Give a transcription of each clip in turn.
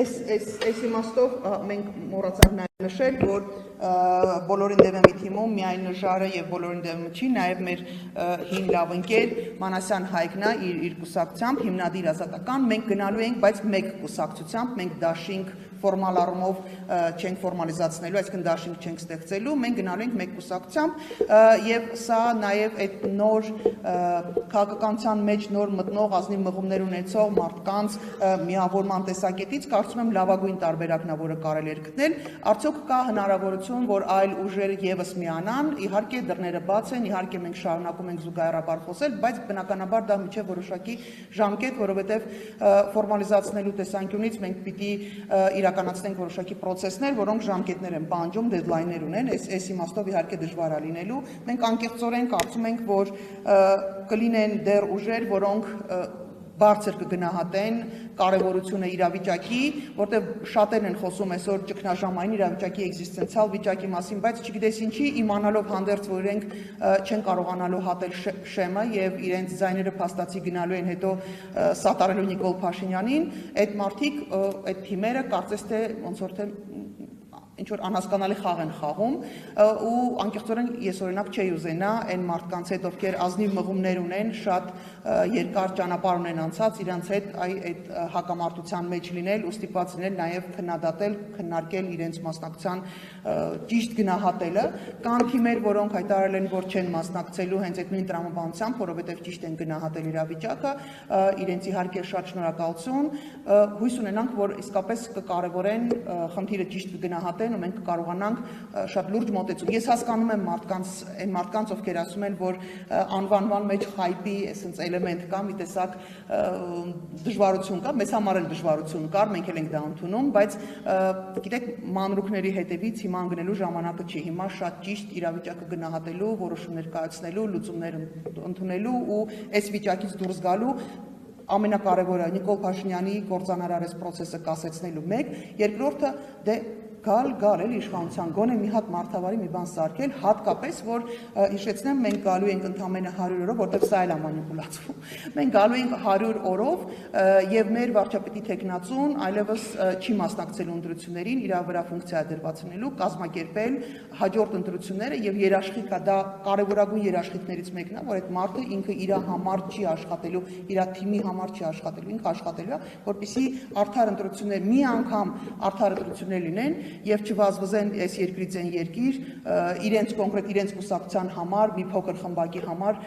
Այս իմաստով մենք մոռացանք նաև նշել, որ բոլորին դեմ մի թիմում միայն նժարը եւ բոլորին դեմ չի, նաև մեր հին լավ ընկեր Մանասյան Հայկն է իր կուսակցությամբ հիմնադիր ազատական, մենք գնալու ենք, բայց մեկ կուսակցությամբ, մենք դաշինք ֆորմալ առումով չենք ֆորմալիզացնելու, այսինքն դաշինք չենք ստեղծելու, մենք գնալու ենք մեկ կուսակցությամբ եւ սա նաև այդ նոր քաղաքականության մեջ նոր մտնող ազնիվ մղումներ ունեցող մարդկանց միավորման տեսակետից կարծում եմ լավագույն տարբերակն է, որը կարելի է գտնել, արդյոք կա հնարավորություն, որ այլ ուժեր եւս միանան, իհարկե դռները բաց են, իհարկե մենք շարունակում ենք զուգահեռաբար խոսել, բայց բնականաբար դա միջև որոշակի ժամկետ, որովհետեւ ֆորմալիզացնելու տեսանկյունից մենք պիտի իրականացնենք որոշակի process-ներ, որոնք ժամկետներ են պահանջում, deadline-ներ ունեն, այս իմաստով իհարկե դժվար է լինելու։ Մենք անկեղծորեն կարծում ենք, որ կլինեն դեռ ուժեր, որոնք բարձր կգնահատեն կարևորությունը իրավիճակի, որտեղ շատերն են խոսում այսօր ճգնաժամային իրավիճակի էգզիստենցիալ վիճակի մասին, բայց չգիտես ինչի, իմանալով հանդերձ, որ իրենք չեն կարողանալու հատել շեմը եւ իրենց ձայները փաստացի գնալու են հետո սատարելու Նիկոլ Փաշինյանին, այդ մարդիկ, այդ թիմերը կարծես թե ոնց որ թե ինչ որ անհասկանալի խաղ են խաղում ու անկեղծորեն ես օրինակ չի ուզենա այն մարդկանց հետ, ովքեր ազնիվ մղումներ ունեն, շատ երկար ճանապարհ ունեն անցած, իրանց հետ այդ հակամարտության մեջ լինել ու ստիպված լինել նաև քննադատել, քննարկել իրենց մասնակցության ճիշտ գնահատելը, կան թիմեր, որոնք հայտարարել են, որ չեն մասնակցելու հենց այդ նույն տրամաբանությամբ, որովհետև ճիշտ են գնահատել իրավիճակը, իրենց իհարկե շատ շնորհակալություն, հույս ունենանք, որ իսկապես կկարևորեն խնդիրը ճիշտ կգնահատեն ու մենք կարողանանք շատ լուրջ մոտեցում։ Ես հասկանում եմ այն մարդկանց, ովքեր ասում են, որ անվանման մեջ խայպի այսպես էլեմենտ կա, մի տեսակ դժվարություն կա, մեզ համար էլ դժվարություն կար, մենք էլ ենք դա ընդունում, բայց գիտեք, մանրուքների հետևից հիմա ընկնելու ժամանակը չի, հիմա շատ ճիշտ իրավիճակը գնահատելու, որոշումներ կայացնելու, լուծումներ ընդունելու ու այս վիճակից դուրս գալու ամենակարևորը Նիկոլ Փաշինյանի կործանարարես process-ը կասեցնելու մեկ, երկրորդը դե գալ էլ իշխանության գոնե մի հատ մարդավարի մի բան սարքել, հատկապես որ հիշեցնեմ մենք գալու ենք ընդամենը 100 օրով, որտեղ սա էլ է մանիպուլացվում։ Մենք գալու ենք 100 օրով եւ մեր վարչապետի տեխնացուն այլևս չի մասնակցելու ընտրություններին, իր վրա ֆունկցիա դրվածնելու, կազմակերպել հաջորդ ընտրությունները եւ երաշխիք է, դա կարեւորագույն երաշխիքներից մեկն է, որ այդ մարդը ինքը իր համար չի աշխատելու, իր թիմի համար չի աշխատելու, ինքը աշխատելու է, որպեսզի արդար ընտրություններ մի անգամ արդար ընտրություններ լինեն եւ չվազվզեն այս երկրից այն երկիր իրենց կոնկրետ իրենց կուսակցության համար մի փոքր խմբակի համար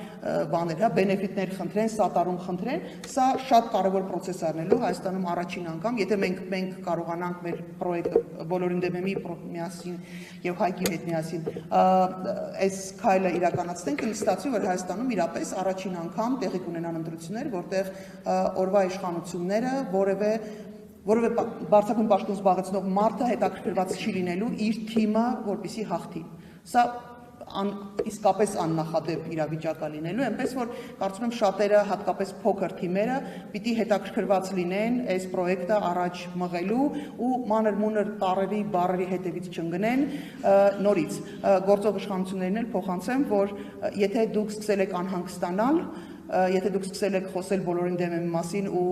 բաներ, հա, բենեֆիտներ խնդրեն, սատարում խնդրեն, սա շատ կարևոր process է առնելու Հայաստանում առաջին անգամ, եթե մենք կարողանանք մեր պրոյեկտը բոլորին դեմ միասին եւ Հայկի հետ միասին այս քայլը իրականացնենք, կստացվի, որ Հայաստանում իրապես առաջին անգամ տեղի կունենան ընտրություններ, որտեղ օրվա իշխանությունները որևէ բարձրագույն պաշտոն զբաղեցնող մարդը հետաքրքրված չի լինելու իր թիմը, որպեսզի հաղթի։ Սա իսկապես աննախադեպ իրավիճակ է լինելու, այնպես որ կարծում եմ շատերը, հատկապես փոքր թիմերը, պիտի հետաքրքրված լինեն այս պրոյեկտը առաջ մղելու ու մանր-մունր տարերի, բառերի հետևից չընկնեն նորից։ Գործող իշխանություններին էլ փոխանցեմ, որ եթե դուք սկսել եք անհանգստանալ, եթե դուք սկսել եք խոսել բոլորին դեմ մասին ու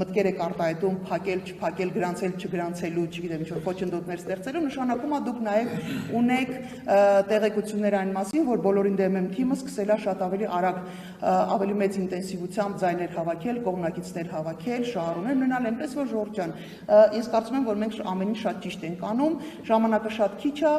մտքեր եք արտահայտում փակել, չփակել, գրանցել, չգրանցելու, չգիտեմ, ինչ-որ խոչընդոտներ ստեղծելու, նշանակում է դուք նաև ունեք տեղեկություններ այն մասին, որ բոլորին դեմ թիմը սկսել է շատ ավելի արագ, ավելի մեծ ինտենսիվությամբ ձայներ հավաքել, կողմնակիցներ հավաքել, շահառուներ ունենալ, այնպես որ Ժորժ ջան, ես կարծում եմ, որ մենք ամեն ինչ շատ ճիշտ ենք անում, ժամանակը շատ քիչ է,